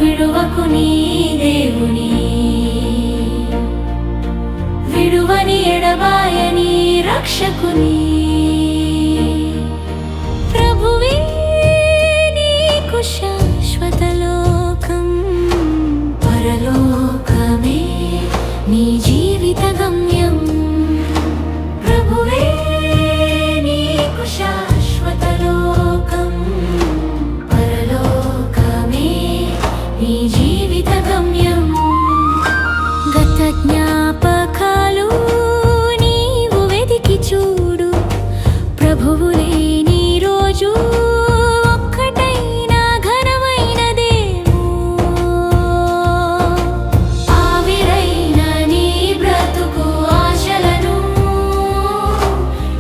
విడువకు నీ దేవుని, విడువని ఎడబాయని రక్షకుని. ప్రభువే నీకు శాశ్వత లోకం, పరలోకమే నీ జీవిత గమ్యం. ప్రభువే నీకు శాశ్వత లోకం, పరలోకమే నీ జీవిత గమ్యం. గత జ్ఞాపకాలు నీవు వెదికి చూడు, ప్రభువు లేని రోజు ఒక్కటైనా ఘనమైనదేమో. ఆవిరైన నీ బ్రతుకు ఆశలను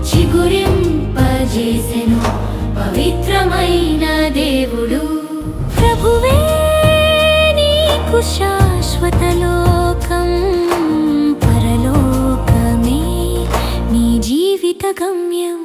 చిగురింపజేసెను పవిత్రమైన దేవుడు. ప్రభువే నీకు శాశ్వత లోకం, పరలోకమే నీ జీవిత గమ్యం.